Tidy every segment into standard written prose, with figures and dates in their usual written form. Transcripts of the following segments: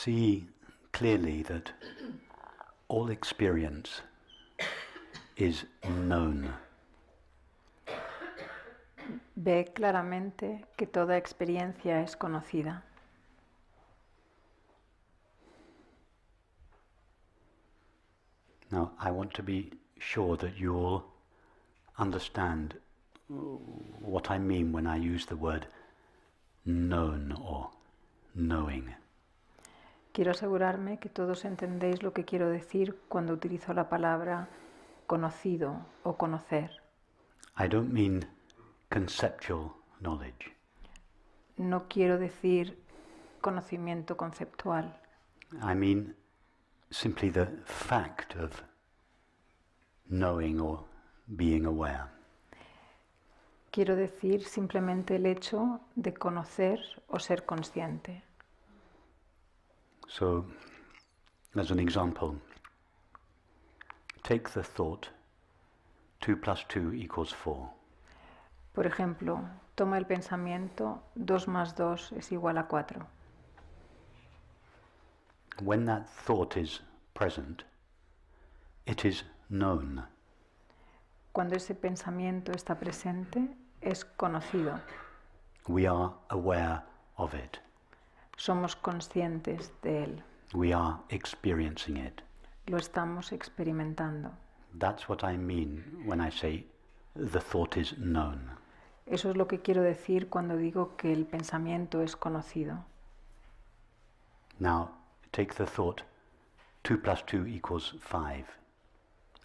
see clearly that all experience is known. Ve claramente que toda experiencia es conocida. Now, I want to be sure that you all understand what I mean when I use the word known or knowing. Quiero asegurarme que todos entendéis lo que quiero decir cuando utilizo la palabra conocido o conocer. I don't mean conceptual knowledge. No quiero decir conocimiento conceptual. I mean simply the fact of knowing or being aware. Quiero decir simplemente el hecho de conocer o ser consciente. So, as an example, take the thought 2 plus 2 equals 4. Por ejemplo, toma el pensamiento 2 más 2 es igual a 4. When that thought is present, it is known. Cuando ese pensamiento está presente, es conocido. We are aware of it. Somos conscientes de él. We are experiencing it. Lo estamos experimentando. That's what I mean when I say the thought is known. Eso es lo que quiero decir cuando digo que el pensamiento es conocido. Now, take the thought 2 plus 2 equals 5.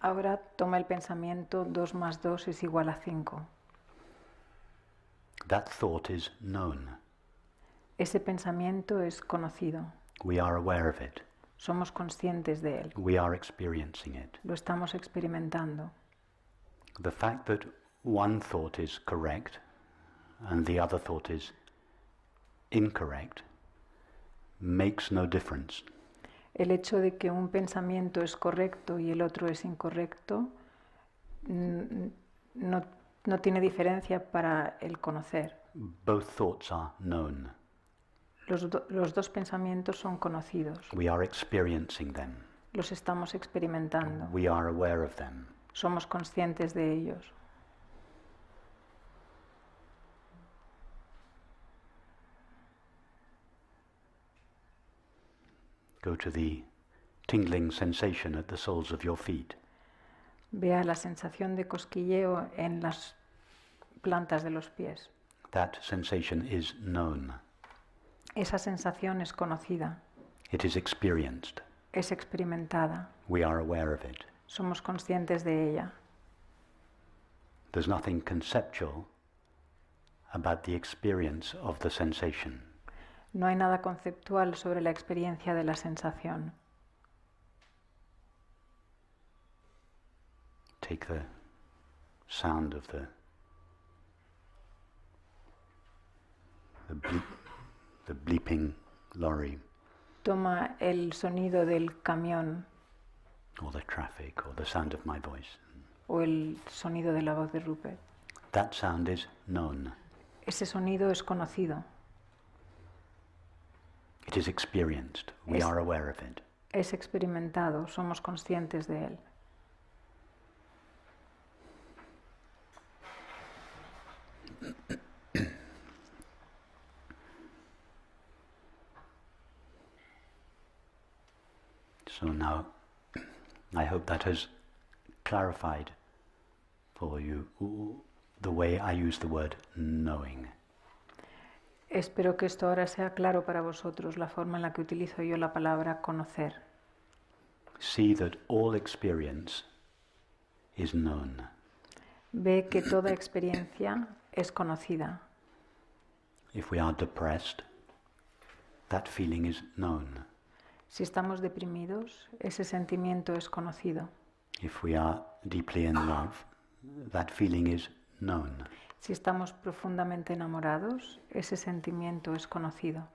Ahora toma el pensamiento 2 más 2 es igual a 5. That thought is known. Ese pensamiento es conocido. We are aware of it. Somos conscientes de él. We are experiencing it. Lo estamos experimentando. The fact that one thought is correct and the other thought is incorrect makes no difference. El hecho de que un pensamiento es correcto y el otro es incorrecto no tiene diferencia para el conocer. Both thoughts are known. Los dos pensamientos son conocidos. We are experiencing them. Los estamos experimentando. We are aware of them. Somos conscientes de ellos. Go to the tingling sensation at the soles of your feet. Vea la sensación de cosquilleo en las plantas de los pies. That sensation is known. Esa sensación es conocida. It is experienced. Es experimentada. We are aware of it. Somos conscientes de ella. There's nothing conceptual about the experience of the sensation. No hay nada conceptual sobre la experiencia de la sensación. Take the sound of the bleeping lorry. Toma el sonido del camión. Or the traffic, or the sound of my voice. O el sonido de la voz de Rupert. That sound is known. Ese sonido es conocido. It is experienced. We are aware of it. Es experimentado. Somos conscientes de él. So now, I hope that has clarified for you the way I use the word knowing. Espero que esto ahora sea claro para vosotros, la forma en la que utilizo yo la palabra conocer. See that all experience is known. Ve que toda experiencia es conocida. If we are depressed, that feeling is known. Si estamos deprimidos, ese sentimiento es conocido. If we are deeply in love, that feeling is known. Si estamos profundamente enamorados, ese sentimiento es conocido.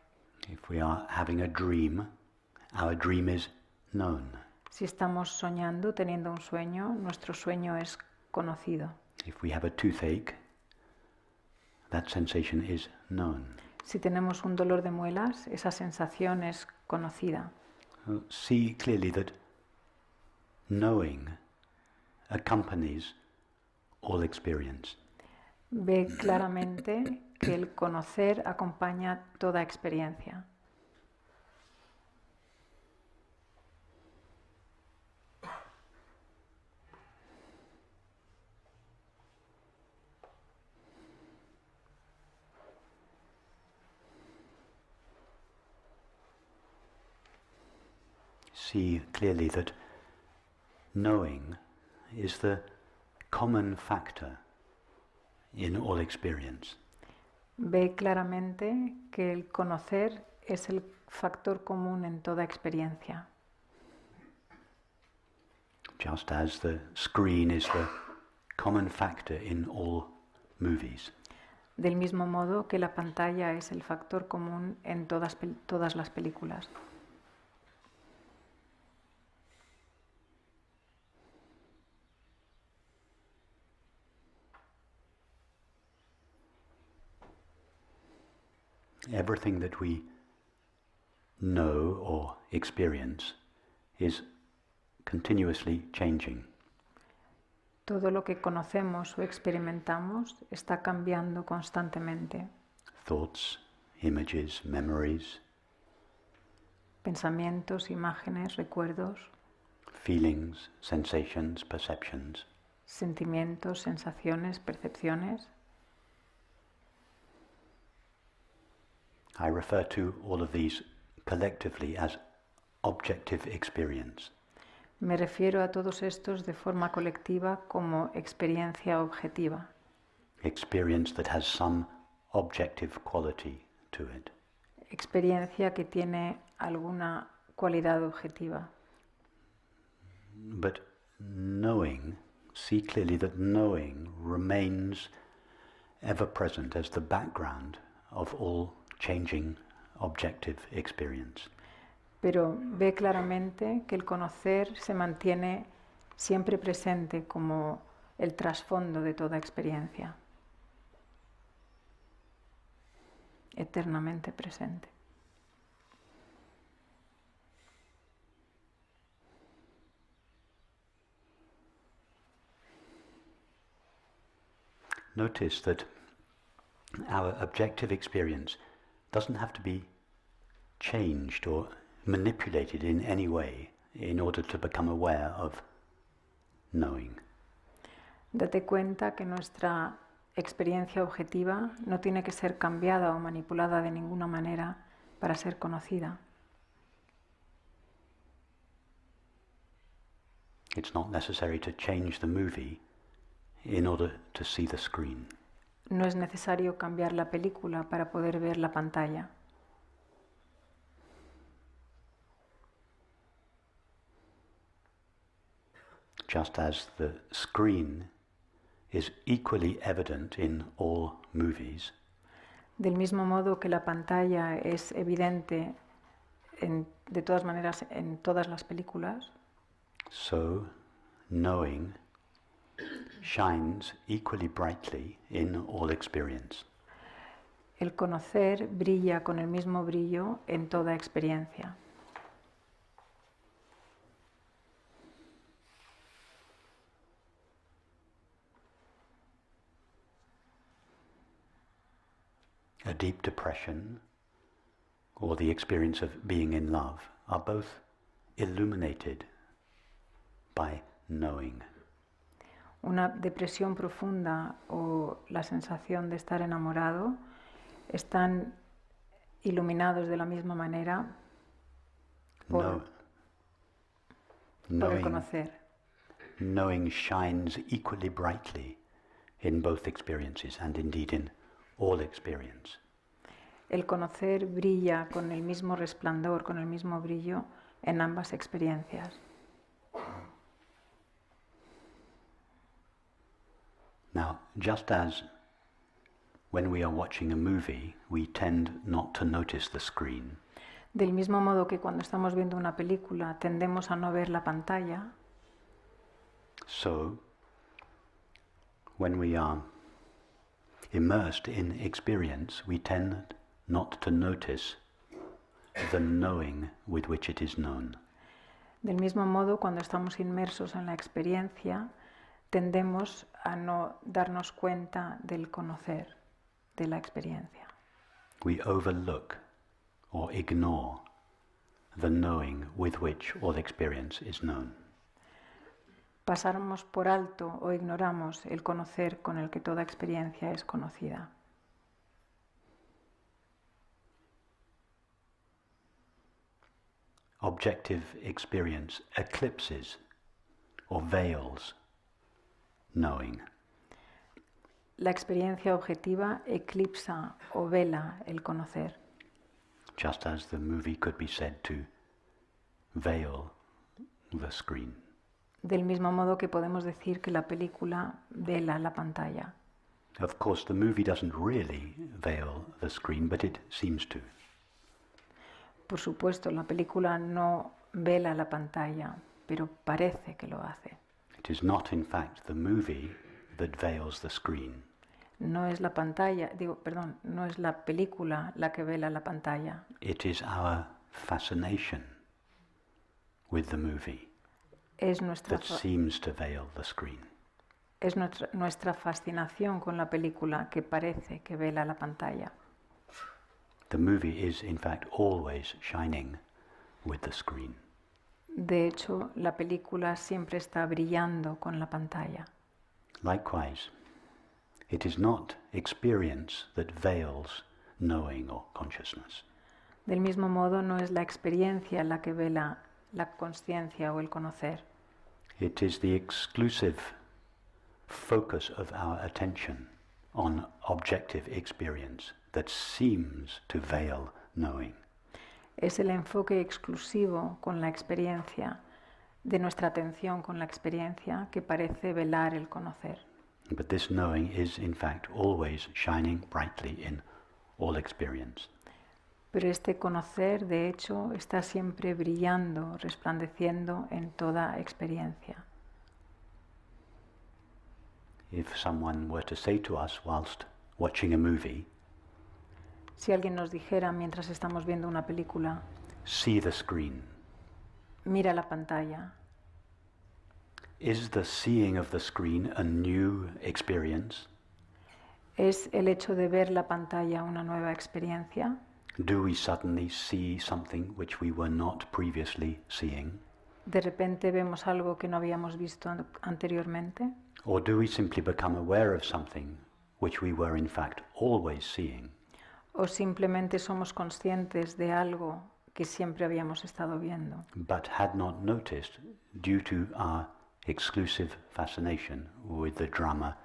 If we are having a dream, our dream is known. Si estamos soñando, teniendo un sueño, nuestro sueño es conocido. If we have a toothache, that sensation is known. Si tenemos un dolor de muelas, esa sensación es conocida. See clearly that knowing accompanies all experience. Ve claramente que el conocer acompaña toda experiencia. See clearly that knowing is the common factor in all experience. Ve claramente que el conocer es el factor común en toda experiencia. Just as the screen is the common factor in all movies. Del mismo modo que la pantalla es el factor común en todas las películas. Everything that we know or experience is continuously changing. Todo lo que conocemos o experimentamos está cambiando constantemente. Thoughts, images, memories, Pensamientos, imágenes, recuerdos, feelings, sensations, perceptions. sentimientos, sensaciones, percepciones. I refer to all of these collectively as objective experience. Me refiero a todos estos de forma colectiva como experiencia objetiva. Experience that has some objective quality to it. Experiencia que tiene alguna cualidad objetiva. But knowing, see clearly that knowing remains ever present as the background of all changing objective experience. Pero ve claramente que el conocer se mantiene siempre presente como el trasfondo de toda experiencia. Eternamente presente. Notice that our objective experience doesn't have to be changed or manipulated in any way in order to become aware of knowing. Date cuenta que nuestra experiencia objetiva no tiene que ser cambiada o manipulada de ninguna manera para ser conocida. It's not necessary to change the movie in order to see the screen. No es necesario cambiar la película para poder ver la pantalla. Just as the screen is equally evident in all movies, Del mismo modo que la pantalla es evidente de todas maneras en todas las películas, so knowing shines equally brightly in all experience. el conocer brilla con el mismo brillo en toda experiencia. A deep depression or the experience of being in love are both illuminated by knowing. Una depresión profunda o la sensación de estar enamorado están iluminados de la misma manera por el conocer. Knowing shines equally brightly in both experiences and indeed in all experience. El conocer brilla con el mismo resplandor, con el mismo brillo en ambas experiencias. Now, just as when we are watching a movie, we tend not to notice the screen, Del mismo modo que cuando estamos viendo una película tendemos a no ver la pantalla, so when we are immersed in experience, we tend not to notice the knowing with which it is known. Del mismo modo, cuando estamos inmersos en la experiencia, tendemos a no darnos cuenta del conocer de la experiencia. We overlook or ignore the knowing with which all experience is known. Pasamos por alto o ignoramos el conocer con el que toda experiencia es conocida. Objective experience eclipses or veils knowing. La experiencia objetiva eclipsa o vela el conocer, Just as the movie could be said to veil the screen. del mismo modo que podemos decir que la película vela la pantalla. Of course, the movie doesn't really veil the screen, but it seems to. Por supuesto, la película no vela la pantalla, pero parece que lo hace. It is not, in fact, the movie that veils the screen. No es la pantalla, no es la película la que vela la pantalla. It is our fascination with the movie Es nuestra, that seems to veil the screen. es nuestra fascinación con la película que parece que vela la pantalla. The movie is, in fact, always shining with the screen. De hecho, la película siempre está brillando con la pantalla. Likewise, it is not experience that veils knowing or consciousness. Del mismo modo, no es la experiencia la que vela la conciencia o el conocer. It is the exclusive focus of our attention on objective experience that seems to veil knowing. Es el enfoque exclusivo con la experiencia, de nuestra atención con la experiencia, que parece velar el conocer. But this knowing is, in fact, always shining brightly in all experience. Pero este conocer, de hecho, está siempre brillando, resplandeciendo en toda experiencia. If someone were to say to us whilst watching a movie, Si alguien nos dijera mientras estamos viendo una película, see the screen, mira la pantalla, is the seeing of the screen a new experience? ¿es el hecho de ver la pantalla una nueva experiencia? Do we suddenly see something which we were not previously seeing? ¿De repente vemos algo que no habíamos visto anteriormente? Or do we simply become aware of something which we were in fact always seeing? ¿O simplemente somos conscientes de algo que siempre habíamos estado viendo, but had not noticed due to our exclusive fascination with the drama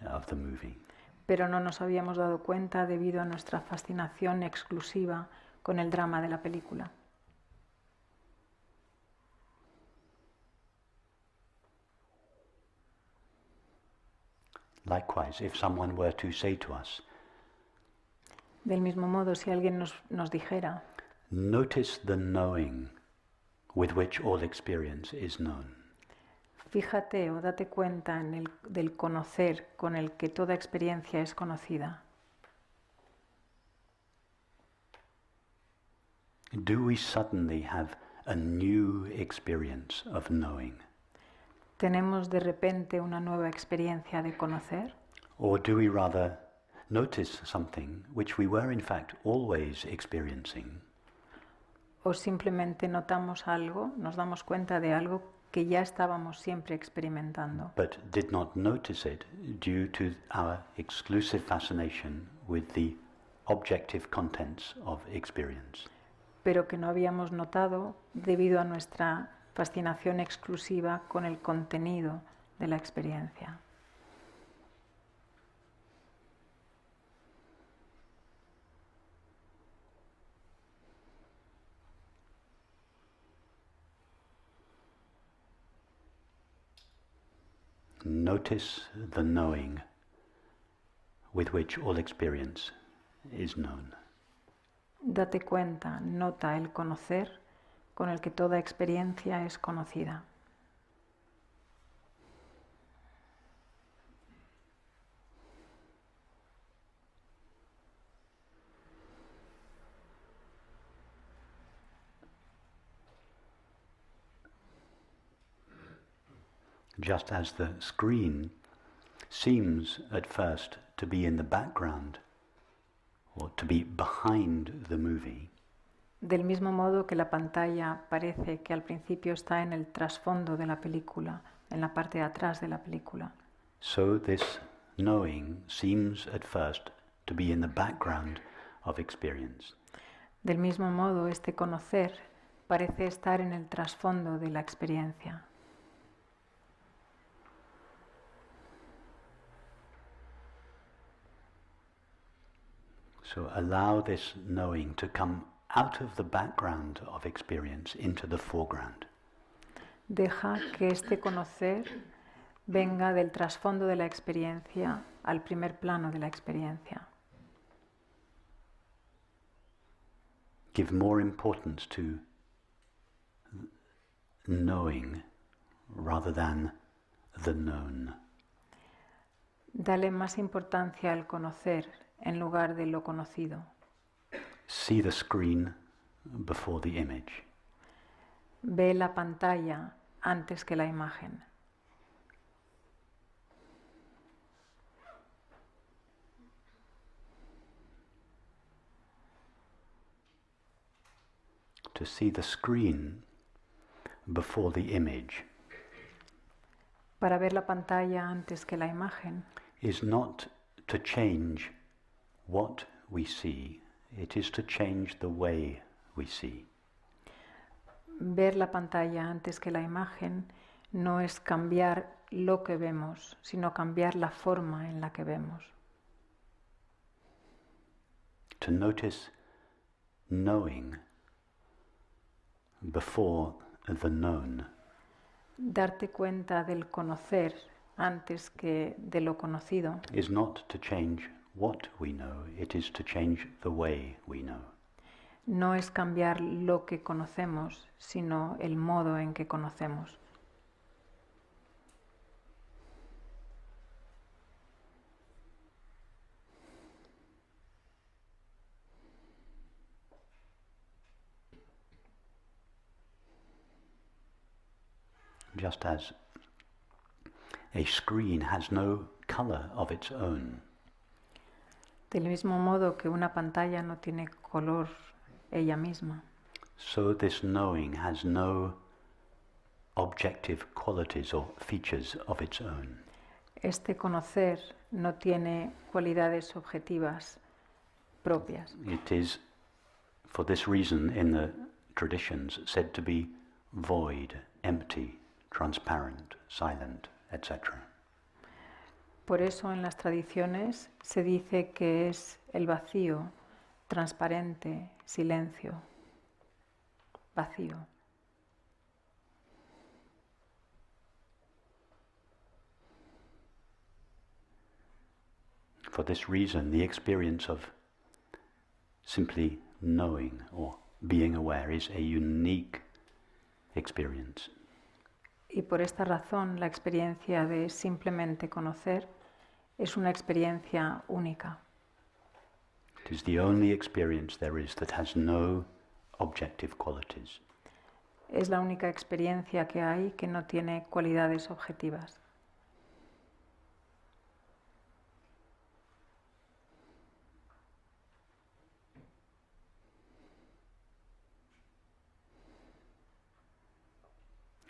of the movie? pero no nos habíamos dado cuenta debido a nuestra fascinación exclusiva con el drama de la película? Likewise, if someone were to say to us, Del mismo modo, si alguien nos dijera, notice the knowing with which all experience is known, fíjate o date cuenta del conocer con el que toda experiencia es conocida, do we suddenly have a new experience of knowing? ¿tenemos de repente una nueva experiencia de conocer? Or do we rather notice something which we were in fact always experiencing, ¿O simplemente notamos algo, nos damos cuenta de algo que ya estábamos siempre experimentando, but did not notice it due to our exclusive fascination with the objective contents of experience? pero que no habíamos notado debido a nuestra fascinación exclusiva con el contenido de la experiencia? Notice the knowing with which all experience is known. Date cuenta, nota el conocer con el que toda experiencia es conocida. just as the screen seems at first to be in the background or to be behind the movie, del mismo modo que la pantalla parece que al principio está en el trasfondo de la película, en la parte de atrás de la película, so this knowing seems at first to be in the background of experience. del mismo modo este conocer parece estar en el trasfondo de la experiencia. So allow this knowing to come out of the background of experience into the foreground. Deja que este conocer venga del trasfondo de la experiencia al primer plano de la experiencia. Give more importance to knowing rather than the known. Dale más importancia al conocer en lugar de lo conocido. See the screen before the image. Ve la pantalla antes que la imagen. To see the screen before the image Para ver la pantalla antes que la imagen is not to change what we see, it is to change the way we see. ver la pantalla antes que la imagen no es cambiar lo que vemos, sino cambiar la forma en la que vemos. To notice knowing before the known Darte cuenta del conocer antes que de lo conocido is not to change what we know, it is to change the way we know. no es cambiar lo que conocemos, sino el modo en que conocemos. Just as a screen has no color of its own, Del mismo modo que una pantalla no tiene color ella misma, so this knowing has no objective qualities or features of its own. este conocer no tiene cualidades objetivas propias. It is, for this reason, in the traditions, said to be void, empty, transparent, silent, etc. Por eso en las tradiciones se dice que es el vacío, transparente, silencio, vacío. For this reason, the experience of simply knowing or being aware is a unique experience. Y por esta razón la experiencia de simplemente conocer es una experiencia única. It is the only experience there is that has no objective qualities. Es la única experiencia que hay que no tiene cualidades objetivas.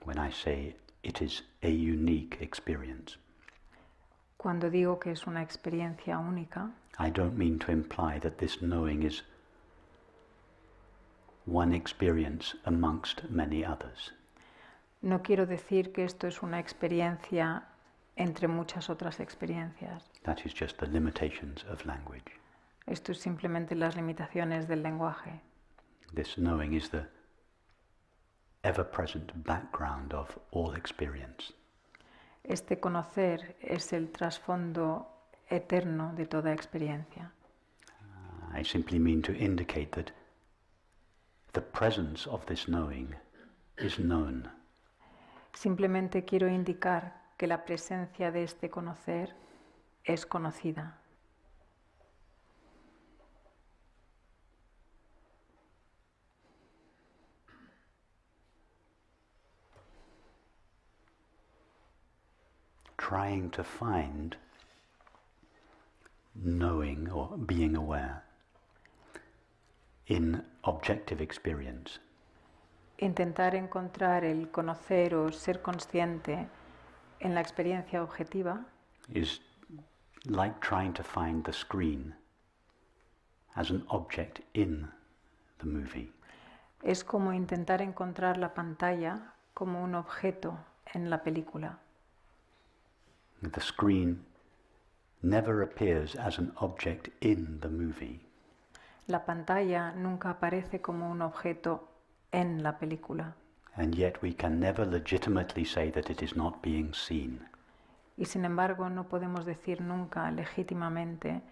When I say it is a unique experience, Cuando digo que es una experiencia única, I don't mean to imply that this knowing is one experience amongst many others. no quiero decir que esto es una experiencia entre muchas otras experiencias. That is just the limitations of language. Esto es simplemente las limitaciones del lenguaje. This knowing is the ever-present background of all experience. Este conocer es el trasfondo eterno de toda experiencia. I simply mean to indicate that the presence of this knowing is known. Simplemente quiero indicar que la presencia de este conocer es conocida. trying to find knowing or being aware in objective experience. Intentar encontrar el conocer o ser consciente en la experiencia objetiva is like trying to find the screen as an object in the movie. es como intentar encontrar la pantalla como un objeto en la película. The screen never appears as an object in the movie. La pantalla nunca aparece como un objeto en la película. And yet we can never legitimately say that it is not being seen. Y sin embargo no podemos decir nunca legítimamente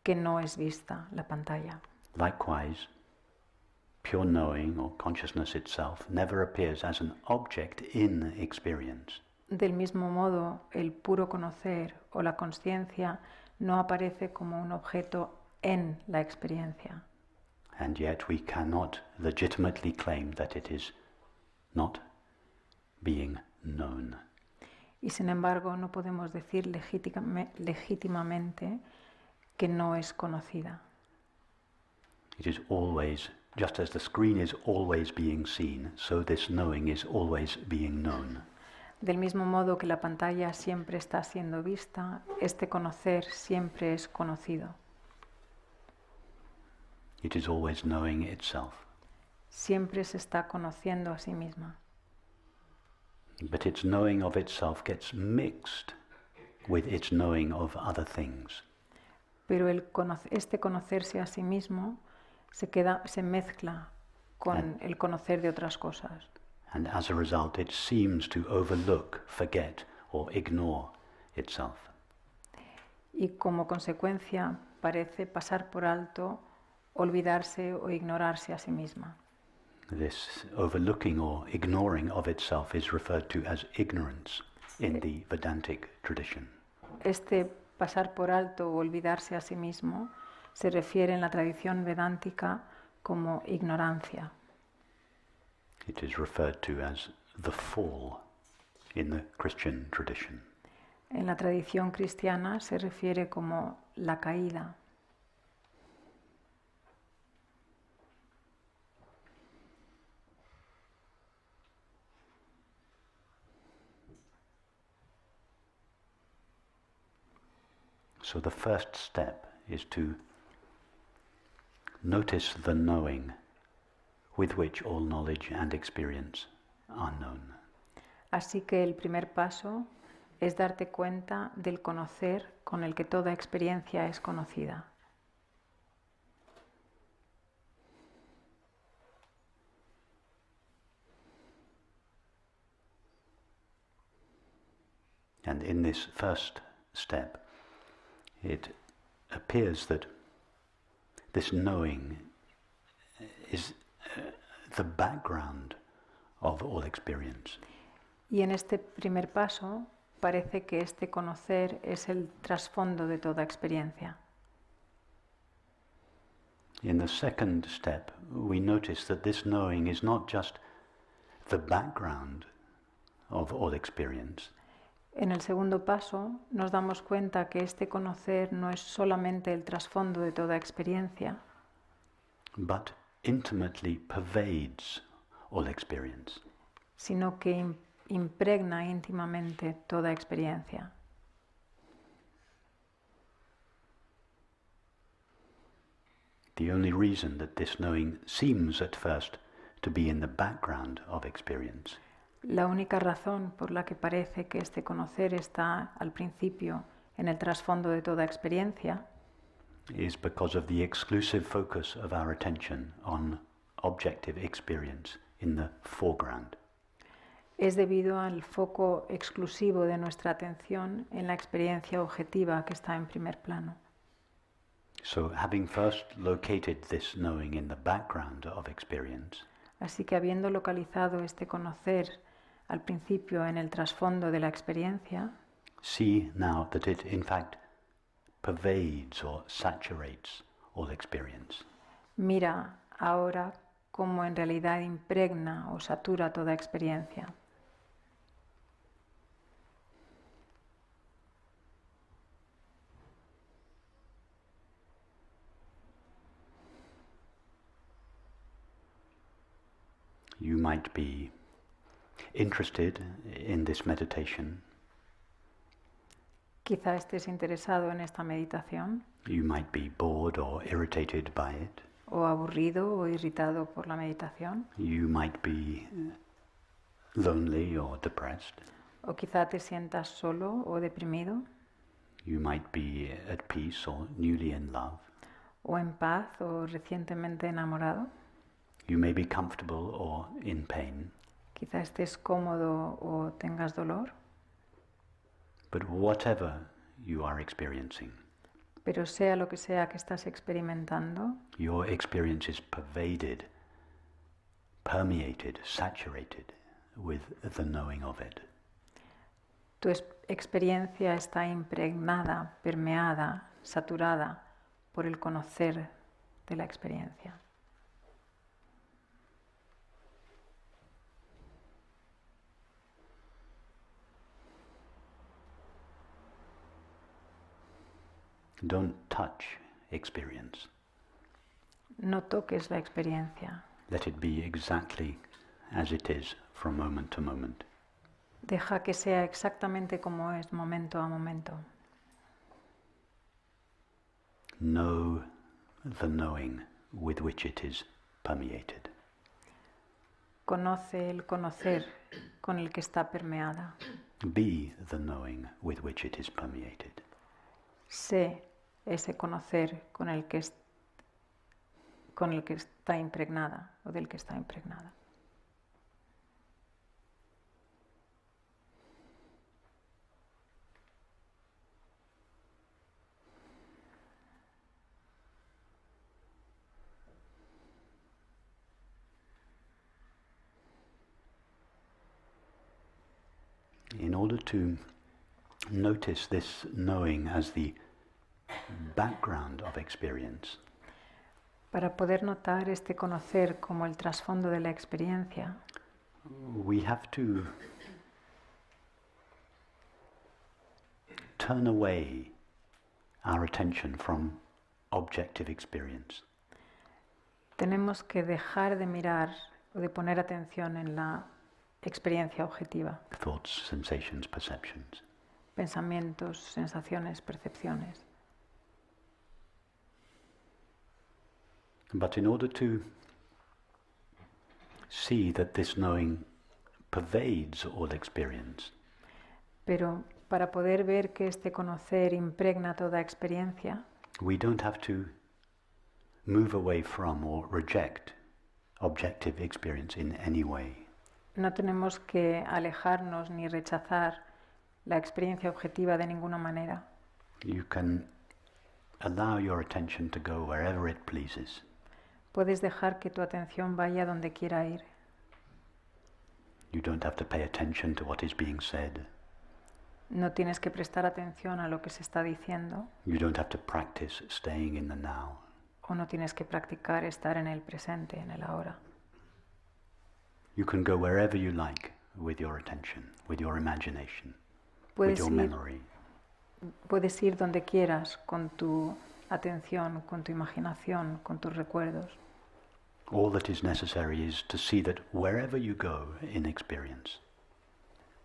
que no es vista la pantalla. Likewise, pure knowing or consciousness itself never appears as an object in experience. Del mismo modo, el puro conocer o la consciencia no aparece como un objeto en la experiencia. And yet we cannot legitimately claim that it is not being known. Y sin embargo no podemos decir legítimamente que no es conocida. It is always, just as the screen is always being seen, so this knowing is always being known. Del mismo modo que la pantalla siempre está siendo vista, este conocer siempre es conocido. It is always knowing itself. Siempre se está conociendo a sí misma. But its knowing of itself gets mixed with its knowing of other things. Pero este conocerse a sí mismo se mezcla con el conocer de otras cosas. And as a result, it seems to overlook, forget, or ignore itself. Y como consecuencia parece pasar por alto, olvidarse o ignorarse a sí misma. This overlooking or ignoring of itself is referred to as ignorance in the Vedantic tradition. Este pasar por alto o olvidarse a sí mismo se refiere en la tradición vedántica como ignorancia. It is referred to as the fall in the Christian tradition. En la tradición cristiana se refiere como la caída. So the first step is to notice the knowing with which all knowledge and experience are known. Así que el primer paso es darte cuenta del conocer con el que toda experiencia es conocida. And in this first step, it appears that this knowing is the background of all experience. Y en este primer paso parece que este conocer es el trasfondo de toda experiencia. In the second step, we notice that this knowing is not just the background of all experience. En el segundo paso nos damos cuenta que este conocer no es solamente el trasfondo de toda experiencia, but intimately pervades all experience. Sino que impregna íntimamente toda experiencia. The only reason that this knowing seems at first to be in the background of experience La única razón por la que parece que este conocer está al principio en el trasfondo de toda experiencia is because of the exclusive focus of our attention on objective experience in the foreground. es debido al foco exclusivo de nuestra atención en la experiencia objetiva que está en primer plano. So having first located this knowing in the background of experience, Así que habiendo localizado este conocer al principio en el trasfondo de la experiencia, see now that it in fact pervades or saturates all experience. mira ahora cómo en realidad impregna o satura toda experiencia. You might be interested in this meditation. Quizá estés interesado en esta meditación. You might be bored or irritated by it. O aburrido o irritado por la meditación. You might be lonely or depressed. O quizá te sientas solo o deprimido. You might be at peace or newly in love. O en paz o recientemente enamorado. You may be comfortable or in pain. Quizá estés cómodo o tengas dolor. But whatever you are experiencing, Pero sea lo que sea que estás experimentando, your experience is pervaded, permeated, saturated with the knowing of it. tu experiencia está impregnada, permeada, saturada por el conocer de la experiencia. Don't touch experience. No toques la experiencia. Let it be exactly as it is from moment to moment. Deja que sea exactamente como es, momento a momento. Know the knowing with which it is permeated. Conoce el conocer con el que está permeada. Be the knowing with which it is permeated. Sé ese conocer con el que está impregnada o del que está impregnada. In order to notice this knowing as the background of experience, Para poder notar este conocer como el trasfondo de la experiencia, we have to turn away our attention from objective experience. tenemos que dejar de mirar o de poner atención en la experiencia objetiva, Thoughts, sensations, perceptions. pensamientos, sensaciones, percepciones. But in order to see that this knowing pervades all experience, Pero para poder ver que este conocer impregna toda experiencia, we don't have to move away from or reject objective experience in any way. no tenemos que alejarnos ni rechazar la experiencia objetiva de ninguna manera. You can allow your attention to go wherever it pleases. Puedes dejar que tu atención vaya donde quiera ir. You don't have to pay attention to what is being said. No tienes que prestar atención a lo que se está diciendo You don't have to practice staying in the now. o no tienes que practicar estar en el presente, en el ahora. You can go wherever you like with your attention, with your imagination, with Puedes your ir, memory. puedes ir donde quieras con tu atención, con tu imaginación, con tus recuerdos. All that is necessary is to see that wherever you go in experience,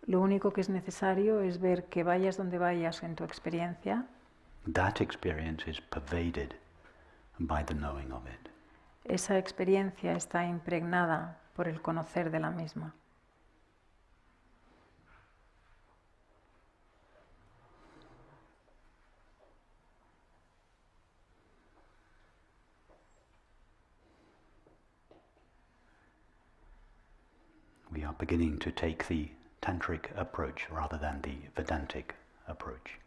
Lo único que es necesario es ver que vayas donde vayas en tu experiencia, that experience is pervaded by the knowing of it. esa experiencia está impregnada por el conocer de la misma. We are beginning to take the tantric approach rather than the Vedantic approach.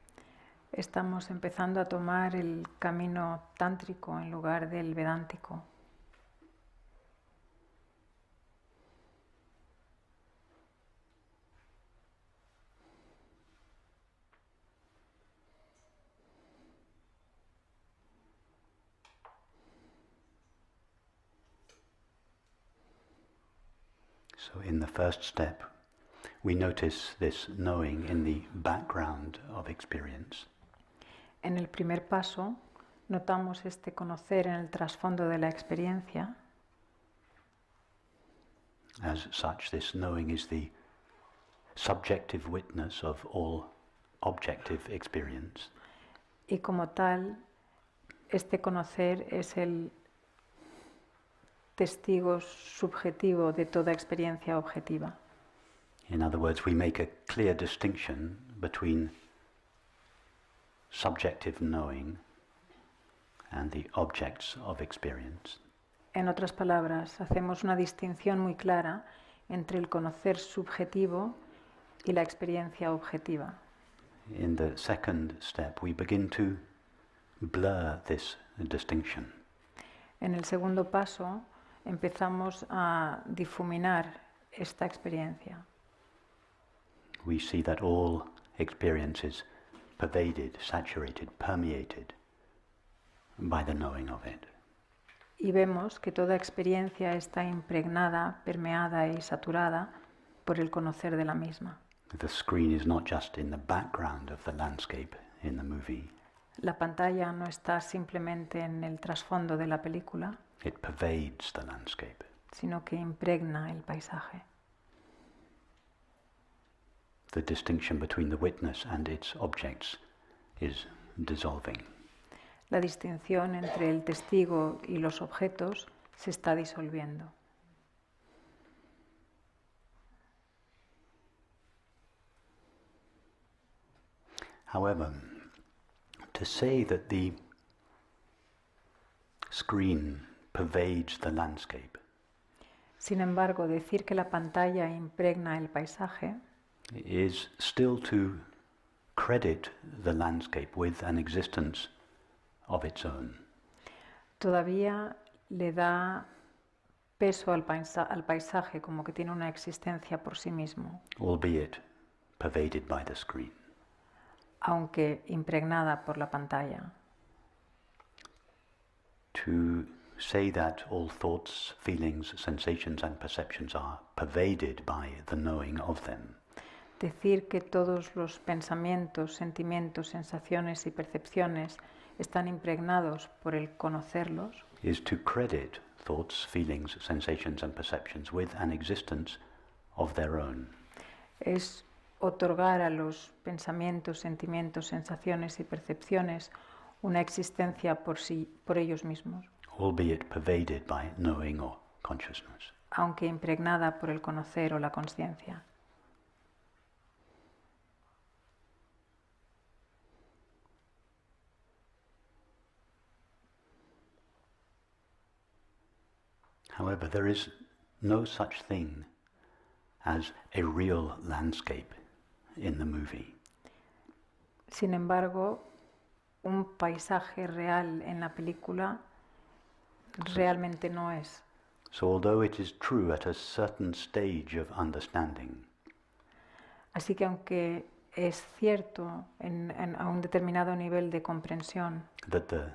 Estamos empezando a tomar el camino tántrico en lugar del vedántico. So in the first step, we notice this knowing in the background of experience. En el primer paso, notamos este conocer en el trasfondo de la experiencia. As such, this knowing is the subjective witness of all objective experience. Y como tal, este conocer es el testigo subjetivo de toda experiencia objetiva. In other words, we make a clear distinction between subjective knowing and the objects of experience. En otras palabras, hacemos una distinción muy clara entre el conocer subjetivo y la experiencia objetiva. In the second step, we begin to blur this distinction. En el segundo paso, empezamos a difuminar esta experiencia. We see that all experience is pervaded, saturated, permeated by the knowing of it. Y vemos que toda experiencia está impregnada, permeada y saturada por el conocer de la misma. The screen is not just in the background of the landscape in the movie. La pantalla no está simplemente en el trasfondo de la película, It pervades the landscape. sino que impregna el paisaje. The distinction between the witness and its objects is dissolving. La distinción entre el testigo y los objetos se está disolviendo. However, to say that the screen pervades the landscape Sin embargo, decir que la pantalla impregna el paisaje is still to credit the landscape with an existence of its own. todavía le da peso al paisaje como que tiene una existencia por sí mismo, Albeit pervaded by the screen. aunque impregnada por la pantalla. To say that all thoughts, feelings, sensations and perceptions are pervaded by the knowing of them Decir que todos los pensamientos, sentimientos, sensaciones y percepciones están impregnados por el conocerlos is to credit thoughts, feelings, sensations and perceptions with an existence of their own. es otorgar a los pensamientos, sentimientos, sensaciones y percepciones una existencia por ellos mismos, Albeit pervaded by knowing or consciousness. aunque impregnada por el conocer o la consciencia. However, there is no such thing as a real landscape in the movie. Sin embargo, un paisaje real en la película realmente no es. So although it is true at a certain stage of understanding Así que aunque es cierto a un determinado nivel de comprensión that the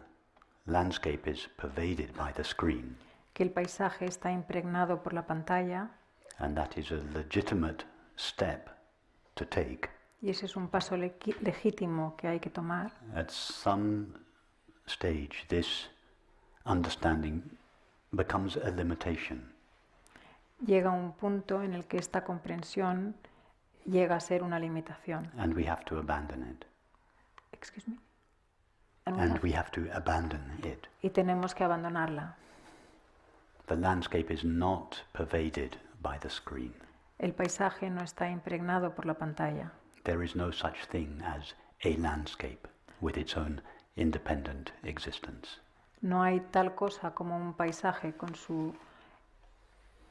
landscape is pervaded by the screen, que el paisaje está impregnado por la pantalla, and that is a legitimate step to take, y ese es un paso legítimo que hay que tomar, at some stage this understanding becomes a limitation. llega un punto en el que esta comprensión llega a ser una limitación. And we have to abandon it. Excuse me. And we have to abandon it. Y tenemos que abandonarla. The landscape is not pervaded by the screen. El paisaje no está impregnado por la pantalla. There is no such thing as a landscape with its own independent existence. No hay tal cosa como un paisaje con su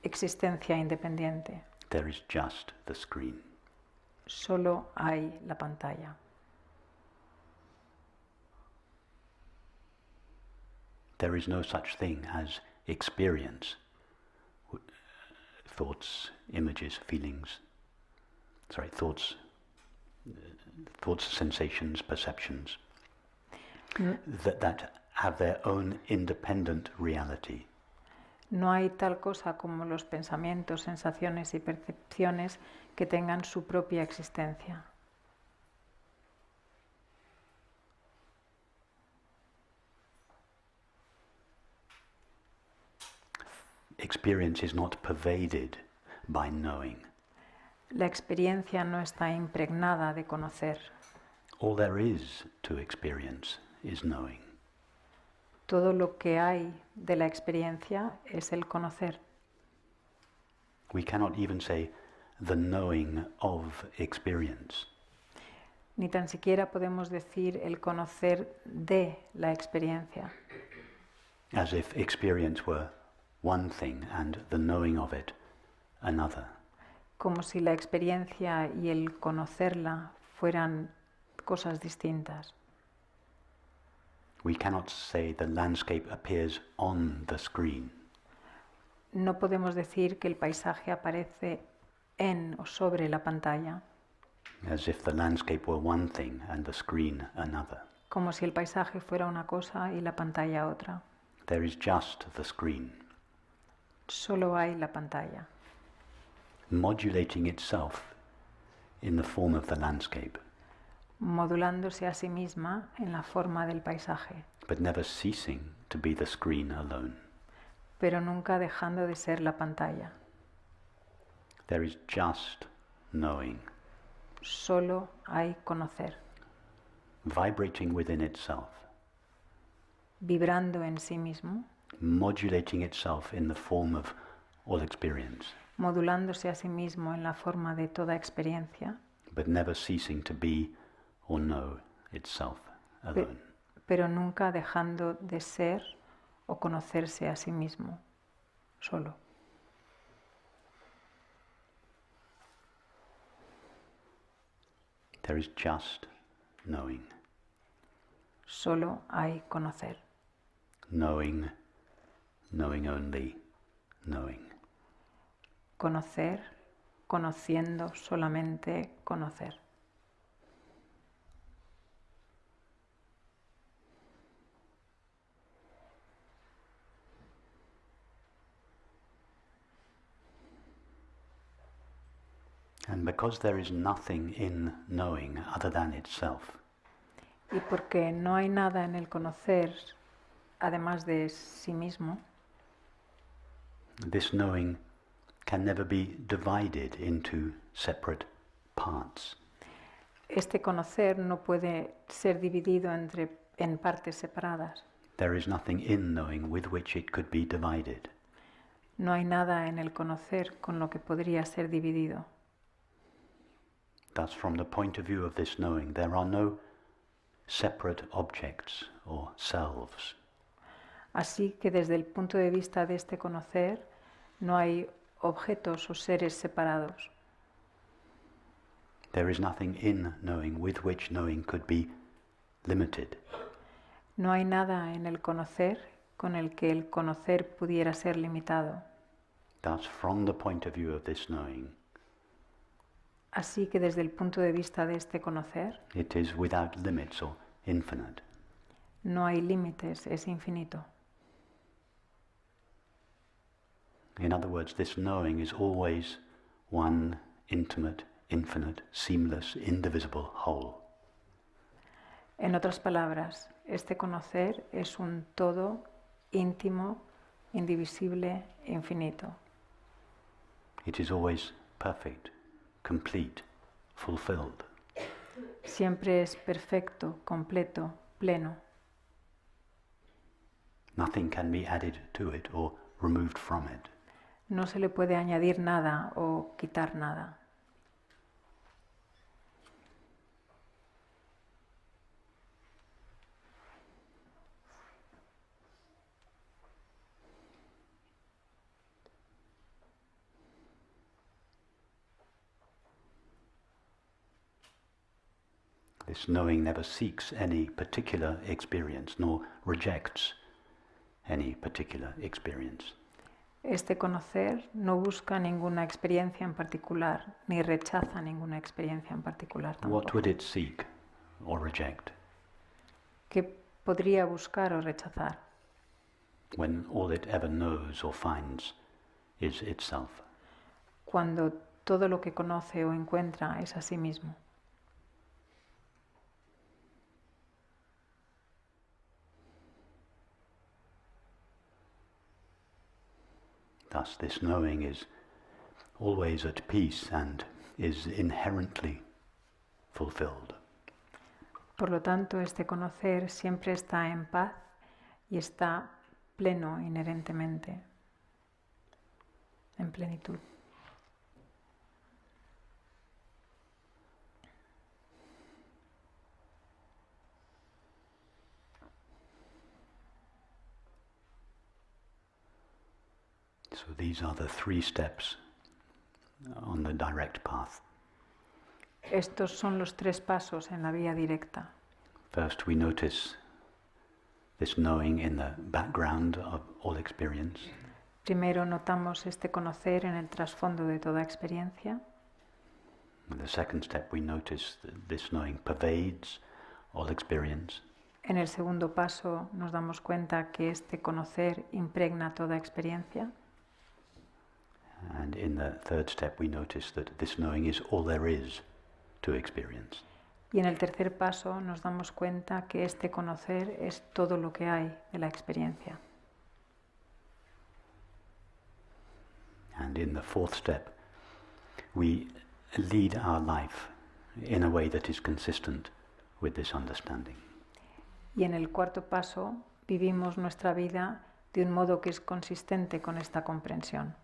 existencia independiente. There is just the screen. Solo hay la pantalla. There is no such thing as experience, thoughts, images, feelings, thoughts, sensations, perceptions, that have their own independent reality. No hay tal cosa como los pensamientos, sensaciones y percepciones que tengan su propia existencia. Experience is not pervaded by knowing. La experiencia no está impregnada de conocer. All there is to experience is knowing. Todo lo que hay de la experiencia es el conocer. We cannot even say the knowing of experience. Ni tan siquiera podemos decir el conocer de la experiencia, As if experience were one thing and the knowing of it another. como si la experiencia y el conocerla fueran cosas distintas. We cannot say the landscape appears on the screen. No podemos decir que el paisaje aparece en o sobre la pantalla, As if the landscape were one thing and the screen another. como si el paisaje fuera una cosa y la pantalla otra. There is just the screen, Solo hay la pantalla, modulating itself in the form of the landscape, modulándose a sí misma en la forma del paisaje, but never ceasing to be the screen alone. pero nunca dejando de ser la pantalla. There is just knowing, Solo hay conocer, vibrating within itself, vibrando en sí mismo, modulating itself in the form of all experience, modulándose a sí mismo en la forma de toda experiencia, but never ceasing to be or know itself alone. pero nunca dejando de ser o conocerse a sí mismo, solo. There is just knowing, Solo hay conocer, knowing, knowing only, knowing. conocer, conociendo solamente conocer. And because there is nothing in knowing other than itself, Y porque no hay nada en el conocer además de sí mismo, this knowing can never be divided into separate parts. este conocer no puede ser dividido en partes separadas. There is nothing in knowing with which it could be divided. No hay nada en el conocer con lo que podría ser dividido. Thus, from the point of view of this knowing, there are no separate objects or selves. Así que desde el punto de vista de este conocer, no hay objetos o seres separados. There is nothing in knowing with which knowing could be limited. No hay nada en el conocer con el que el conocer pudiera ser limitado. Thus, from the point of view of this knowing, Así que desde el punto de vista de este conocer, it is without limits or infinite. no hay límites, es infinito. In other words, this knowing is always one intimate, infinite, seamless, indivisible whole. En otras palabras, este conocer es un todo íntimo, indivisible, infinito. It is always perfect, complete, fulfilled. Siempre es perfecto, completo, pleno. Nothing can be added to it or removed from it. No se le puede añadir nada o quitar nada. This knowing never seeks any particular experience, nor rejects any particular experience. Este conocer no busca ninguna experiencia en particular, ni rechaza ninguna experiencia en particular What tampoco. would it seek or reject ¿Qué podría buscar o rechazar when all it ever knows or finds is itself? cuando todo lo que conoce o encuentra es a sí mismo? Thus, this knowing is always at peace and is inherently fulfilled. Por lo tanto, este conocer siempre está en paz y está pleno inherentemente, en plenitud. So these are the 3 steps on the direct path. Estos son los 3 pasos en la vía directa. First, we notice this knowing in the background of all experience. Primero notamos este conocer en el trasfondo de toda experiencia. In the second step, we notice that this knowing pervades all experience. En el segundo paso nos damos cuenta que este conocer impregna toda experiencia. And in the third step, we notice that this knowing is all there is to experience. Y en el tercer paso nos damos cuenta que este conocer es todo lo que hay de la experiencia. And in the fourth step, we lead our life in a way that is consistent with this understanding. Y en el cuarto paso vivimos nuestra vida de un modo que es consistente con esta comprensión.